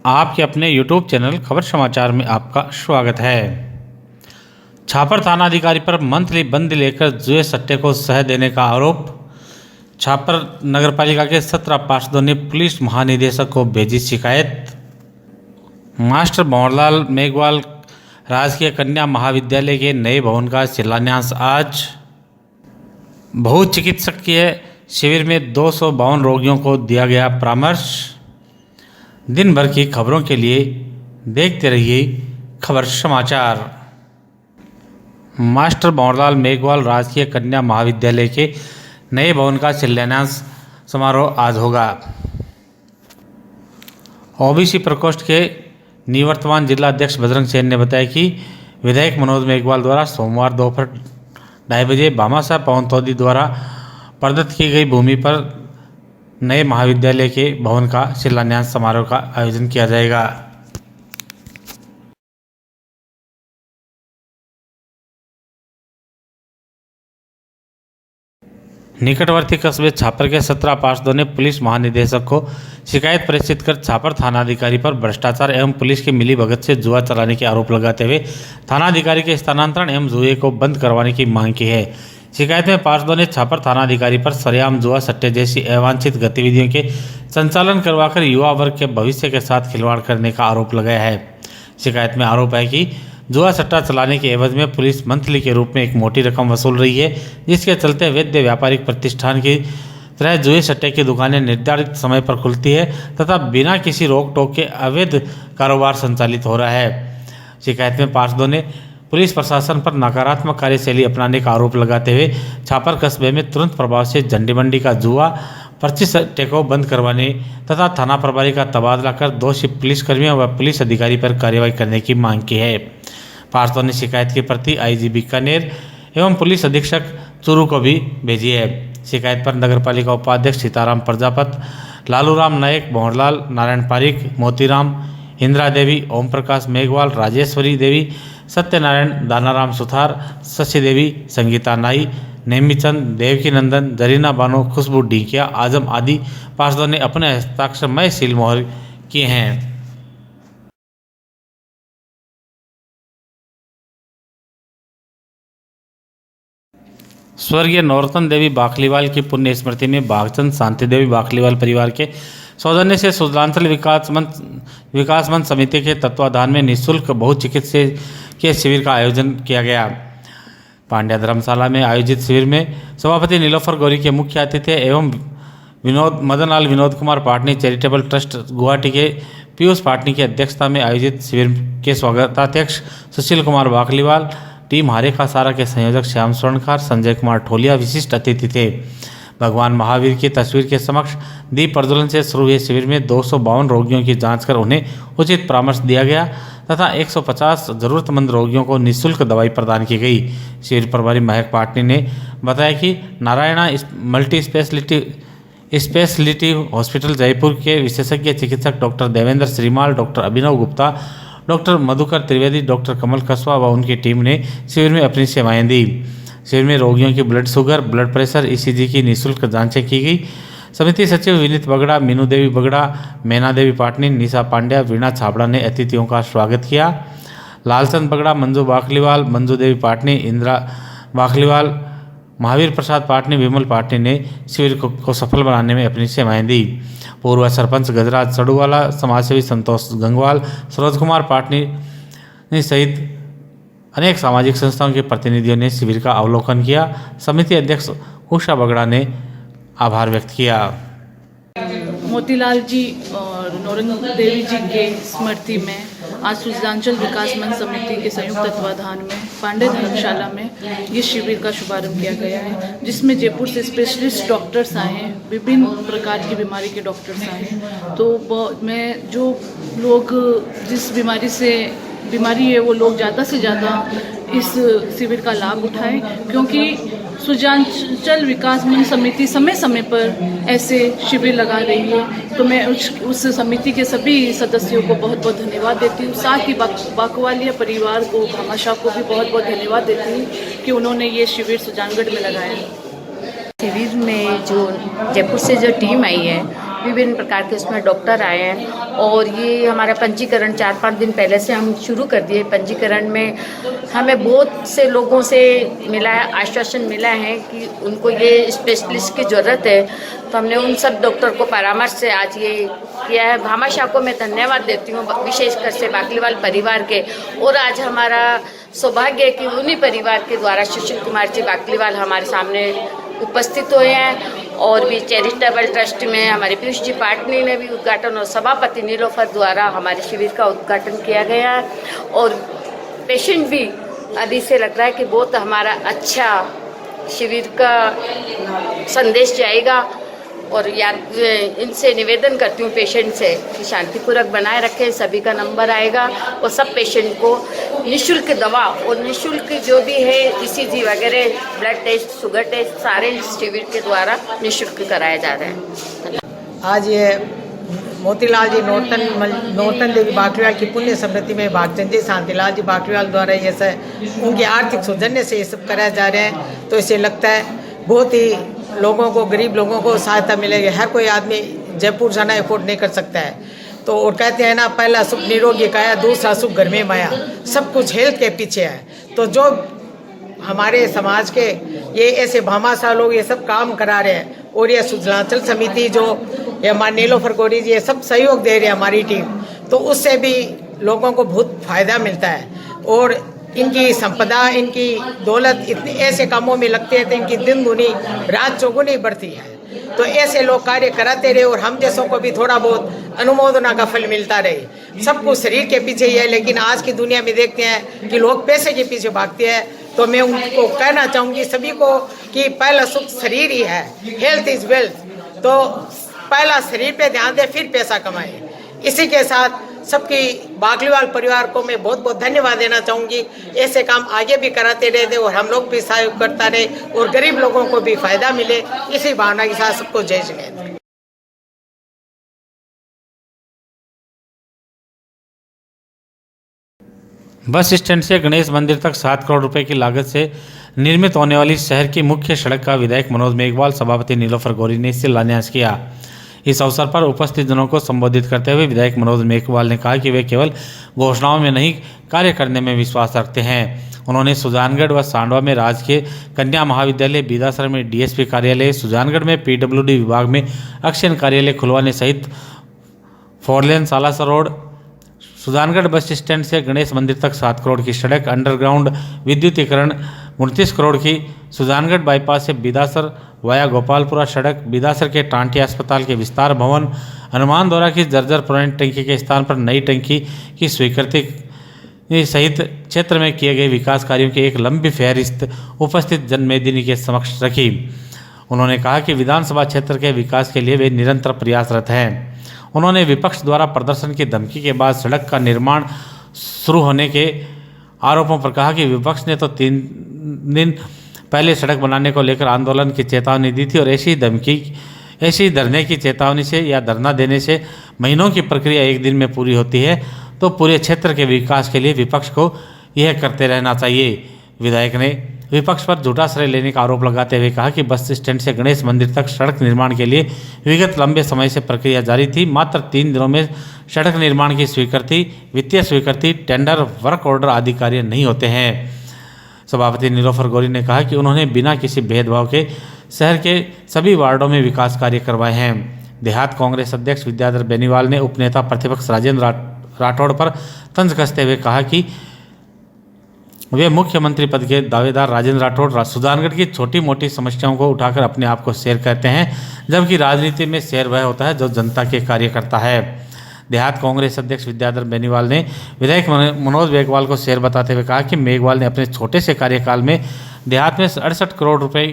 आपके अपने YouTube channel खबर समाचार में आपका स्वागत है। छापर थानाधिकारी पर मंथली बंदी लेकर जुए सट्टे को सह देने का आरोप। छापर नगरपालिका के 17 पार्षदों ने पुलिस महानिदेशक को भेजी शिकायत। मास्टर भंवरलाल मेघवाल राजकीय कन्या महाविद्यालय के नए भवन का शिलान्यास आज। बहुचिकित्सकीय शिविर में 252 रोगियों को दिया गया परामर्श। दिन भर की खबरों के लिए देखते रहिए खबर समाचार। मास्टर भंवरलाल मेघवाल राजकीय कन्या महाविद्यालय के नए भवन का शिलान्यास समारोह आज होगा। ओबीसी प्रकोष्ठ के निवर्तमान जिला अध्यक्ष बजरंग सेन ने बताया कि विधायक मनोज मेघवाल द्वारा सोमवार दोपहर 2:30 बजे भामाशाह पवन तोदी द्वारा प्रदत्त की गई भूमि पर नए महाविद्यालय के भवन का शिलान्यास समारोह का आयोजन किया जाएगा। निकटवर्ती कस्बे छापर के 17 पार्षदों ने पुलिस महानिदेशक को शिकायत प्रेषित कर छापर थानाधिकारी पर भ्रष्टाचार एवं पुलिस की मिलीभगत से जुआ चलाने के आरोप लगाते हुए थानाधिकारी के स्थानांतरण एवं जुए को बंद करवाने की मांग की है। शिकायत में पार्षदों ने छापर थानाधिकारी पर सरेआम जुआ सट्टे जैसी अवांछित गतिविधियों के संचालन करवाकर युवा वर्ग के भविष्य के साथ खिलवाड़ करने का आरोप लगाया है। शिकायत में आरोप है कि जुआ सट्टा चलाने के एवज में पुलिस मंथली के रूप में एक मोटी रकम वसूल रही है, जिसके चलते वैध व्यापारिक प्रतिष्ठान की तरह जुए सट्टे की दुकानें निर्धारित समय पर खुलती है तथा बिना किसी रोक टोक के अवैध कारोबार संचालित हो रहा है। शिकायत में पार्षदों ने पुलिस प्रशासन पर नकारात्मक कार्यशैली अपनाने का आरोप लगाते हुए छापर कस्बे में तुरंत प्रभाव से झंडी मंडी का जुआ पर्ची सट्टे को बंद करवाने तथा थाना प्रभारी का तबादला कर दोषी पुलिसकर्मियों व पुलिस अधिकारी पर कार्रवाई करने की मांग की है। पार्षदों ने शिकायत की प्रति आईजी बीकानेर एवं पुलिस अधीक्षक चूरू को भी भेजी है। शिकायत पर नगरपालिका उपाध्यक्ष सीताराम प्रजापत, लालूराम नायक, भंवरलाल, नारायण पारिक, मोतीराम, इंदिरा देवी, ओम प्रकाश मेघवाल, राजेश्वरी देवी, सत्यनारायण, दानाराम सुथार, शशि देवी, संगीता नाई, नेमीचंद, देवकी नंदन, जरीना बानो, खुशबू ढीकिया, आजम आदि पार्षदों ने अपने हस्ताक्षरमय सील मोहर किए हैं। स्वर्गीय नौरतन देवी बाखलीवाल की पुण्य स्मृति में बागचंद शांति देवी बाखलीवाल परिवार के सौजन्य से सुधांचल विकास मंच समिति के तत्वाधान में निःशुल्क बहुचिकित्सीय शिविर का आयोजन किया गया। पांड्या धर्मशाला में आयोजित शिविर में सभापति नीलोफर गौरी के मुख्य अतिथि एवं मदनलाल विनोद कुमार पाटनी चैरिटेबल ट्रस्ट गुवाहाटी के पीयूष पाटनी की अध्यक्षता में आयोजित शिविर के स्वागताध्यक्ष सुशील कुमार बाखलीवाल, टीम हारेखा सारा के संयोजक श्याम स्वर्णकार, संजय कुमार ठोलिया विशिष्ट अतिथि थे। भगवान महावीर की तस्वीर के समक्ष दीप प्रज्वलन से शुरू हुए शिविर में 252 रोगियों की जांच कर उन्हें उचित परामर्श दिया गया तथा 150 जरूरतमंद रोगियों को निःशुल्क दवाई प्रदान की गई। शिविर प्रभारी महक पाटनी ने बताया कि Narayana multi speciality hospital Jaipur के विशेषज्ञ चिकित्सक डॉक्टर देवेंद्र श्रीमाल, डॉक्टर अभिनव गुप्ता, डॉक्टर मधुकर त्रिवेदी, डॉक्टर कमल कसवा व उनकी टीम ने शिविर में अपनी सेवाएं दी। शिविर में रोगियों की blood sugar, blood pressure, ECG की निःशुल्क जांचें की गई। समिति सचिव विनीत बगड़ा, मीनू देवी बगड़ा, मैना देवी पाटनी, निशा पांड्या, वीणा छाबड़ा ने अतिथियों का स्वागत किया। लालचंद बगड़ा, मंजू बाखलीवाल, मंजू देवी पाटनी, इंदिरा बाखलीवाल, महावीर प्रसाद पाटनी, विमल पाटनी ने शिविर को सफल बनाने में अपनी सेवाएं दी। पूर्व सरपंच गजराज चड़ूवाला, समाजसेवी संतोष गंगवाल, सरोज कुमार पाटनी सहित अनेक सामाजिक संस्थाओं के प्रतिनिधियों ने शिविर का अवलोकन किया। समिति अध्यक्ष उषा बगड़ा ने आभार व्यक्त किया। मोतीलाल जी और नौरंग देवी जी के स्मृति में आज सुधांचल विकास मंच समिति के संयुक्त तत्वाधान में पांडे धर्मशाला में ये शिविर का शुभारंभ किया गया है, जिसमें जयपुर से स्पेशलिस्ट डॉक्टर्स आए हैं, विभिन्न प्रकार की बीमारी के डॉक्टर्स आए हैं। तो मैं जो लोग जिस बीमारी है वो लोग ज़्यादा से ज़्यादा इस शिविर का लाभ उठाएं, क्योंकि सुजांचल विकास मंच समिति समय समय पर ऐसे शिविर लगा रही है। तो मैं उस समिति के सभी सदस्यों को बहुत बहुत धन्यवाद देती हूँ। साथ ही बाकवालिया परिवार को, भामाशाह को भी बहुत बहुत धन्यवाद देती हूँ कि उन्होंने ये शिविर सुजानगढ़ में लगाया। शिविर में जो जयपुर से जो टीम आई है विभिन्न प्रकार के उसमें डॉक्टर आए हैं और ये हमारा पंजीकरण 4-5 दिन पहले से हम शुरू कर दिए। पंजीकरण में हमें बहुत से लोगों से मिला है, आश्वासन मिला है कि उनको ये स्पेशलिस्ट की ज़रूरत है, तो हमने उन सब डॉक्टर को परामर्श से आज ये किया है। भामाशाह को मैं धन्यवाद देती हूँ, विशेषकर से बाकलीवाल परिवार के। और आज हमारा सौभाग्य है कि उन्हीं परिवार के द्वारा सुशील कुमार जी बाकलीवाल हमारे सामने उपस्थित हुए हैं। और भी चैरिटेबल ट्रस्ट में हमारे पीयूष जी पाटनी ने भी उद्घाटन और सभापति नीलोफर द्वारा हमारे शिविर का उद्घाटन किया गया है। और पेशेंट भी अभी से लग रहा है कि बहुत हमारा अच्छा शिविर का संदेश जाएगा। और याद इनसे निवेदन करती हूँ पेशेंट से कि शांतिपूर्वक बनाए रखें। सभी का नंबर आएगा और सब पेशेंट को निःशुल्क दवा और निःशुल्क जो भी है ईसीजी वगैरह, ब्लड टेस्ट, शुगर टेस्ट सारे शिविर के द्वारा निःशुल्क कराए जा रहे हैं। आज ये मोतीलाल जी नौतन देवी बाकलीवाल की पुण्य स्मृति में भागचंद जी शांतिलाल जी बाकलीवाल द्वारा ये सब उनके आर्थिक सौजन्य से ये सब कराया जा रहे हैं। तो इसे लगता है बहुत ही लोगों को, गरीब लोगों को सहायता मिलेगी। हर कोई आदमी जयपुर जाना अफोर्ड नहीं कर सकता है। तो और कहते हैं ना, पहला सुख निरोगी काया, दूसरा सुख घर में माया। सब कुछ हेल्थ के पीछे है। तो जो हमारे समाज के ये ऐसे भामाशाह लोग ये सब काम करा रहे हैं और ये सुजलांचल समिति जो ये हमारे नीलोफर गौरी जी ये सब सहयोग दे रहे हैं हमारी टीम, तो उससे भी लोगों को बहुत फायदा मिलता है। और इनकी संपदा, इनकी दौलत इतने ऐसे कामों में लगती है तो इनकी दिन दुनी रात चौगुनी बढ़ती है। तो ऐसे लोग कार्य कराते रहे और हम जैसों को भी थोड़ा बहुत अनुमोदना का फल मिलता रहे। सब कुछ शरीर के पीछे ही है, लेकिन आज की दुनिया में देखते हैं कि लोग पैसे के पीछे भागते हैं। तो मैं उनको कहना चाहूँगी सभी को कि पहला सुख शरीर ही है, हेल्थ इज वेल्थ। तो पहला शरीर पे ध्यान दे, फिर पैसा कमाए। इसी के साथ सबकी बाकलीवाल परिवार को मैं बहुत बहुत धन्यवाद देना चाहूँगी। ऐसे काम आगे भी कराते रहते और हम लोग भी सहयोग करता रहे और गरीब लोगों को भी फायदा मिले। इसी भावना के साथ सबको जय जगन्नाथ। बस स्टैंड से गणेश मंदिर तक 7 करोड़ रुपए की लागत से निर्मित होने वाली शहर की मुख्य सड़क का विधायक मनोज मेघवाल, सभापति नीलोफर गौरी ने शिलान्यास किया। इस अवसर पर उपस्थित जनों को संबोधित करते हुए विधायक मनोज मेघवाल ने कहा कि वे केवल घोषणाओं में नहीं, कार्य करने में विश्वास रखते हैं। उन्होंने सुजानगढ़ व सांडवा में राजकीय कन्या महाविद्यालय, बीदासर में डीएसपी कार्यालय, सुजानगढ़ में पीडब्ल्यूडी विभाग में अक्षयन कार्यालय खुलवाने सहित 4 लेन Salasar road, Sujangarh bus stand से गणेश मंदिर तक 7 करोड़ की सड़क, अंडरग्राउंड विद्युतीकरण 29 करोड़ की, सुजानगढ़ बाईपास से बीदासर वाया गोपालपुरा सड़क, बीदासर के टांटिया अस्पताल के विस्तार भवन, हनुमान दौरा की जर्जर पुरानी टंकी के स्थान पर नई टंकी की स्वीकृति सहित क्षेत्र में किए गए विकास कार्यों की एक लंबी फहरिस्त उपस्थित जनमेदिनी के समक्ष रखी। उन्होंने कहा कि विधानसभा क्षेत्र के विकास के लिए वे निरंतर प्रयासरत हैं। उन्होंने विपक्ष द्वारा प्रदर्शन की धमकी के बाद सड़क का निर्माण शुरू होने के आरोपों पर कहा कि विपक्ष ने तो 3 दिन पहले सड़क बनाने को लेकर आंदोलन की चेतावनी दी थी और ऐसी धरने की चेतावनी से या धरना देने से महीनों की प्रक्रिया 1 दिन में पूरी होती है। तो पूरे क्षेत्र के विकास के लिए विपक्ष को यह करते रहना चाहिए। विधायक ने विपक्ष पर झूठा श्रेय लेने का आरोप लगाते हुए कहा कि बस स्टैंड से गणेश मंदिर तक सड़क निर्माण के लिए विगत लंबे समय से प्रक्रिया जारी थी। मात्र 3 दिनों में सड़क निर्माण की स्वीकृति, वित्तीय स्वीकृति, टेंडर, वर्क ऑर्डर आदि कार्य नहीं होते हैं। सभापति नीलोफर गौरी ने कहा कि उन्होंने बिना किसी भेदभाव के शहर के सभी वार्डों में विकास कार्य करवाए हैं। देहात कांग्रेस अध्यक्ष विद्याधर बेनीवाल ने उपनेता प्रतिपक्ष राजेंद्र राठौड़ पर तंज कसते हुए कहा कि वे मुख्यमंत्री पद के दावेदार राजेंद्र राठौड़ सुजानगढ़ की छोटी मोटी समस्याओं को उठाकर अपने आप को शेर कहते हैं, जबकि राजनीति में शेर वह होता है जो जनता के कार्य करता है। देहात कांग्रेस अध्यक्ष विद्याधर बेनीवाल ने विधायक मनोज मेघवाल को शेर बताते हुए कहा कि मेघवाल ने अपने छोटे से कार्यकाल में देहात में 68 करोड़ रुपए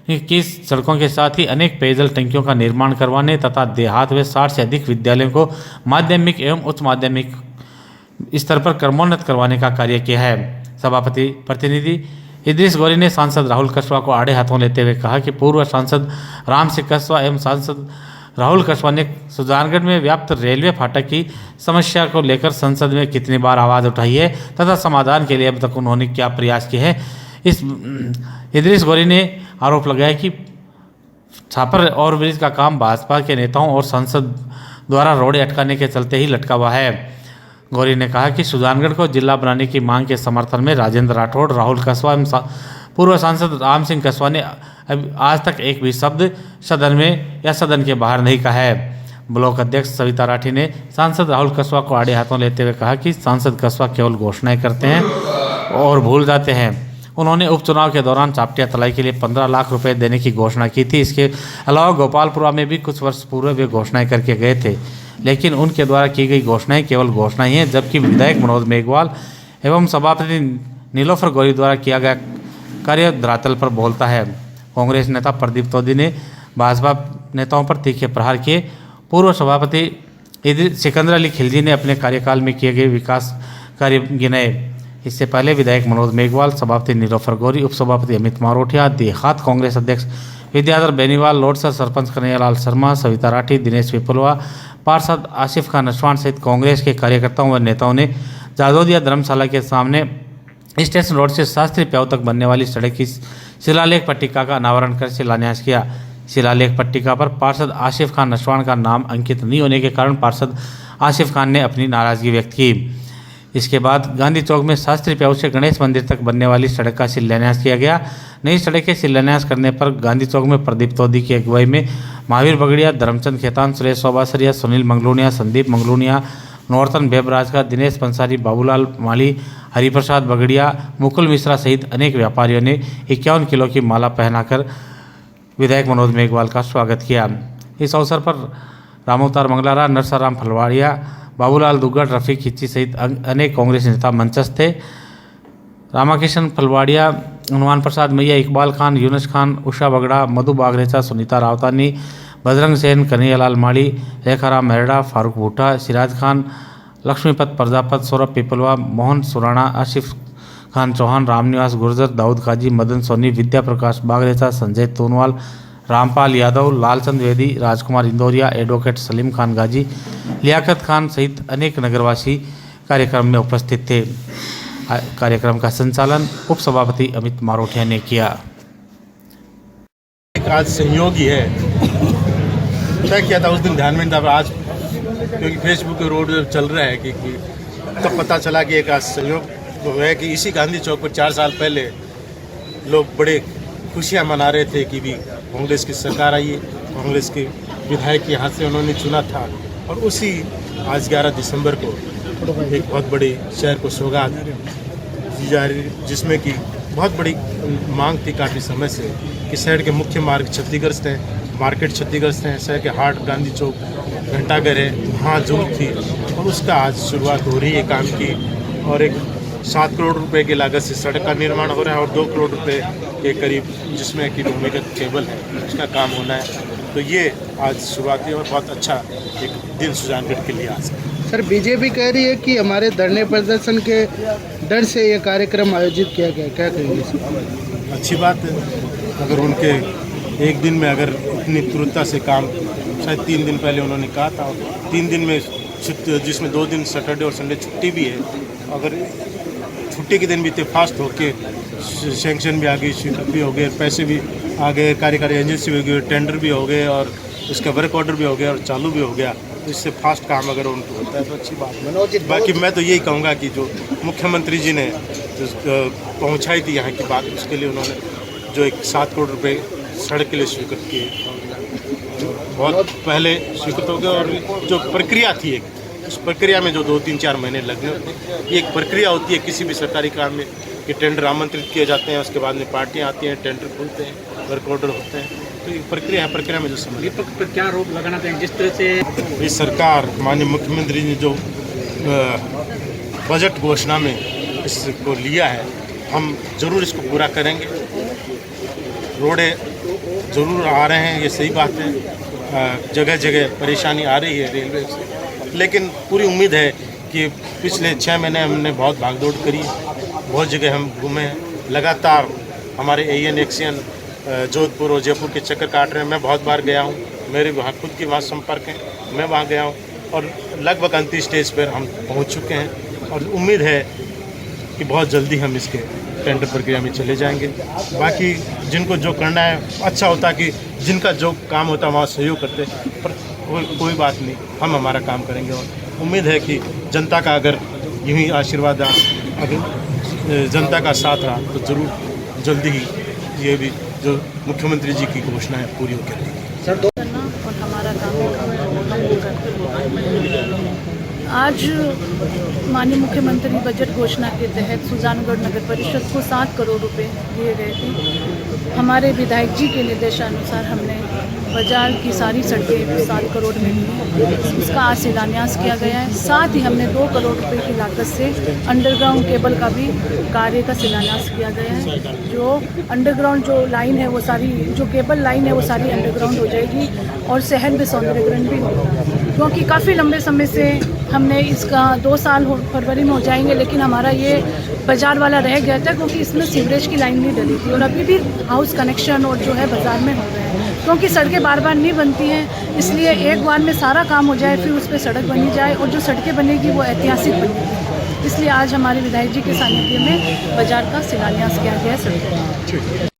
की सड़कों के साथ ही अनेक पेयजल टंकियों का निर्माण करवाने तथा देहात में 60 से अधिक विद्यालयों को माध्यमिक एवं उच्च माध्यमिक स्तर पर क्रमोन्नत करवाने का कार्य किया है। सभापति प्रतिनिधि इदरीस गौरी ने सांसद राहुल कस्वा को आड़े हाथों लेते हुए कहा कि पूर्व सांसद राम सिंह कस्वा एवं सांसद राहुल कस्वा ने सुजानगढ़ में व्याप्त रेलवे फाटक की समस्या को लेकर संसद में कितनी बार आवाज़ उठाई है तथा समाधान के लिए अब तक उन्होंने क्या प्रयास किए हैं। इस इदरीस गौरी ने आरोप लगाया कि छापर ओवरब्रिज का काम भाजपा के नेताओं और सांसद द्वारा रोड़े अटकाने के चलते ही लटका हुआ है। गौरी ने कहा कि सुजानगढ़ को जिला बनाने की मांग के समर्थन में राजेंद्र राठौड़, राहुल कसवा एवं पूर्व सांसद राम सिंह कसवा ने आज तक एक भी शब्द सदन में या सदन के बाहर नहीं कहा है। ब्लॉक अध्यक्ष सविता राठी ने सांसद राहुल कसवा को आड़े हाथों लेते हुए कहा कि सांसद कसवा केवल घोषणाएं करते हैं और भूल जाते हैं। उन्होंने उपचुनाव के दौरान चापटिया तलाई के लिए 15 लाख रुपए देने की घोषणा की थी। इसके अलावा गोपालपुरा में भी कुछ वर्ष पूर्व वे घोषणाएं करके गए थे, लेकिन उनके द्वारा की गई घोषणाएं केवल घोषणा ही हैं, जबकि विधायक मनोज मेघवाल एवं सभापति नीलोफर गौरी द्वारा किया गया कार्य धरातल पर बोलता है। कांग्रेस नेता प्रदीप तोदी ने भाजपा नेताओं पर तीखे प्रहार किए। पूर्व सभापति सिकंदर अली खिलजी ने अपने कार्यकाल में किए गए विकास कार्य गिनाए। इससे पहले विधायक मनोज मेघवाल, सभापति नीलोफर गौरी, उपसभापति अमित मारोठिया, देहात कांग्रेस अध्यक्ष विद्याधर बेनीवाल, लोडसर सरपंच कन्हैयालाल शर्मा, सविता राठी, दिनेश विपुलवा, पार्षद आसिफ खान नशवान सहित कांग्रेस के कार्यकर्ताओं व नेताओं ने जादोदिया धर्मशाला के सामने स्टेशन रोड से शास्त्री प्याऊ तक बनने वाली सड़क की शिलालेख पट्टिका का अनावरण कर शिलान्यास किया। शिलालेख पट्टिका पर पार्षद आसिफ खान नशवान का नाम अंकित नहीं होने के कारण पार्षद आसिफ खान ने अपनी नाराजगी व्यक्त की। इसके बाद गांधी चौक में शास्त्री प्याऊ से गणेश मंदिर तक बनने वाली सड़क का शिलान्यास किया गया। नई सड़क के शिलान्यास करने पर गांधी चौक में प्रदीप तोदी की अगुवाई में महावीर बगड़िया, धर्मचंद खेतान, सुरेश सोबासरिया, सुनील मंगलूनिया, संदीप मंगलूनिया, नौरतन बेबराज का, दिनेश पंसारी, बाबूलाल माली, हरिप्रसाद बगड़िया, मुकुल मिश्रा सहित अनेक व्यापारियों ने 51 किलो की माला पहनाकर विधायक मनोज मेघवाल का स्वागत किया। इस अवसर पर रामोवतार मंगलारा, नरसाराम फलवाड़िया, बाबूलाल दुग्गड़, रफ़ीक हिच्ची सहित अनेक कांग्रेस नेता मंचस्थ थे। रामाकिशन फलवाड़िया, हनुमान प्रसाद मैया, इकबाल खान, यूनुस खान, उषा बगड़ा, मधु बागरेचा, सुनीता रावतानी, बजरंग सेन, कन्हैयालाल माड़ी, रेखाराम मेहरा, फारूक भूटा, सिराज खान, लक्ष्मीपत प्रजापत, सौरभ पिपलवा, मोहन सुराणा, आसिफ खान चौहान, रामनिवास गुर्जर, दाऊद काजी, मदन सोनी, विद्या प्रकाश बागरेचा, संजय तोनवाल, रामपाल यादव, लालचंद वेदी, राजकुमार इंदौरिया, एडवोकेट सलीम खान गाजी, लियाकत खान सहित अनेक नगरवासी कार्यक्रम में उपस्थित थे। कार्यक्रम का संचालन उपसभापति अमित मारोठिया ने किया। एक आज संयोग ही है, क्या किया था उस दिन ध्यान में था, आज क्योंकि फेसबुक के रोड चल रहा है कि तब पता चला कि एक आज संयोग है कि इसी गांधी चौक पर 4 साल पहले लोग बड़े खुशियां मना रहे थे कि भी कांग्रेस की सरकार आई है, कांग्रेस के विधायक यहाँ से उन्होंने चुना था, और उसी आज 11 दिसंबर को एक बहुत बड़ी शहर को सौगात दी जा रही, जिसमें कि बहुत बड़ी मांग थी काफ़ी समय से कि शहर के मुख्य मार्ग क्षतिग्रस्त हैं, मार्केट क्षतिग्रस्त हैं, शहर के हाट गांधी चौक, घंटाघर है, वहाँ जरूरत थी, और उसका आज शुरुआत हो रही है काम की। और एक 7 करोड़ रुपए की लागत से सड़क का निर्माण हो रहा है और 2 करोड़ रुपए के करीब जिसमें कि भूमिगत केबल है उसका काम होना है। तो ये आज शुरुआती और बहुत अच्छा एक दिन सुजानगढ़ के लिए आज। सर, बीजेपी कह रही है कि हमारे धरने प्रदर्शन के डर से ये कार्यक्रम आयोजित किया गया, क्या कहेंगे? अच्छी बात है, अगर उनके एक दिन में अगर इतनी तुरंता से काम, शायद 3 दिन पहले उन्होंने कहा था, 3 दिन में जिसमें 2 दिन सैटरडे और संडे छुट्टी भी है, अगर छुट्टी के दिन भी इतने फास्ट होके सेंक्शन भी आ गई, स्वीकृत भी हो गए, पैसे भी आ गए, कार्यकारी एजेंसी भी हो गई, टेंडर भी हो गए और उसका वर्क ऑर्डर भी हो गया और चालू भी हो गया, तो इससे फास्ट काम अगर उनको होता है तो अच्छी बात है। बाकी मैं तो यही कहूँगा कि जो मुख्यमंत्री जी ने पहुँचाई थी यहाँ की बात, उसके लिए उन्होंने जो एक 7 करोड़ रुपये सड़क के लिए स्वीकृत किए, बहुत पहले स्वीकृत हो गया, और जो प्रक्रिया थी एक, उस प्रक्रिया में जो 2-3-4 महीने लगने होते, ये एक प्रक्रिया होती है किसी भी सरकारी काम में कि टेंडर आमंत्रित किए जाते हैं, उसके बाद में पार्टियां आती हैं, टेंडर खुलते हैं, वर्क ऑर्डर होते हैं, तो ये प्रक्रिया है, प्रक्रिया में जो समय पर क्या रोक लगाना चाहिए जिस तरह से ये सरकार माननीय मुख्यमंत्री ने जो बजट घोषणा में इसको लिया है, हम ज़रूर इसको पूरा करेंगे। रोडे ज़रूर आ रहे हैं, ये सही बात है, जगह जगह परेशानी आ रही है रेलवे से, लेकिन पूरी उम्मीद है कि पिछले 6 महीने हमने बहुत भागदौड़ करी, बहुत जगह हम घूमे हैं, लगातार हमारे AN एक्सियन जोधपुर और जयपुर के चक्कर काट रहे हैं। मैं बहुत बार गया हूँ, मेरे वहाँ खुद की वहाँ संपर्क हैं, मैं वहाँ गया हूँ और लगभग अंतिम स्टेज पर हम पहुँच चुके हैं, और उम्मीद है कि बहुत जल्दी हम इसके टेंडर प्रक्रिया में चले जाएंगे। बाकी जिनको जो करना है, अच्छा होता कि जिनका जो काम होता है वहाँ सहयोग करते, पर कोई बात नहीं, हम हमारा काम करेंगे। और उम्मीद है कि जनता का अगर यूँ ही आशीर्वाद रहा, अगर जनता का साथ रहा तो ज़रूर जल्दी ही ये भी जो मुख्यमंत्री जी की घोषणा है पूरी होकर रहेगी। करना और हमारा काम आज माननीय मुख्यमंत्री बजट घोषणा के तहत सुजानगढ़ नगर परिषद को 7 करोड़ रुपए दिए गए थे। हमारे विधायक जी के निर्देशानुसार हमने बाजार की सारी सड़कें 7 करोड़ में ली, उसका आज शिलान्यास किया गया है। साथ ही हमने 2 करोड़ रुपए की लागत से अंडरग्राउंड केबल का भी कार्य का शिलान्यास किया गया है। जो अंडरग्राउंड जो लाइन है वो सारी, जो केबल लाइन है वो सारी अंडरग्राउंड हो जाएगी और शहर में सौंदर्यीकरण भी होगा, क्योंकि काफ़ी लंबे समय से हमने इसका 2 साल फरवरी में हो जाएंगे, लेकिन हमारा ये बाज़ार वाला रह गया था क्योंकि इसमें सीवरेज की लाइन नहीं डली थी और अभी भी हाउस कनेक्शन और जो है बाज़ार में हो रहे हैं, क्योंकि सड़कें बार बार नहीं बनती हैं। इसलिए एक बार में सारा काम हो जाए, फिर उस पर सड़क बनी जाए और जो सड़कें बनेगी वो ऐतिहासिक बनेगी। इसलिए आज हमारे विधायक जी के सानिध्य में बाज़ार का शिलान्यास किया गया है सड़कों का।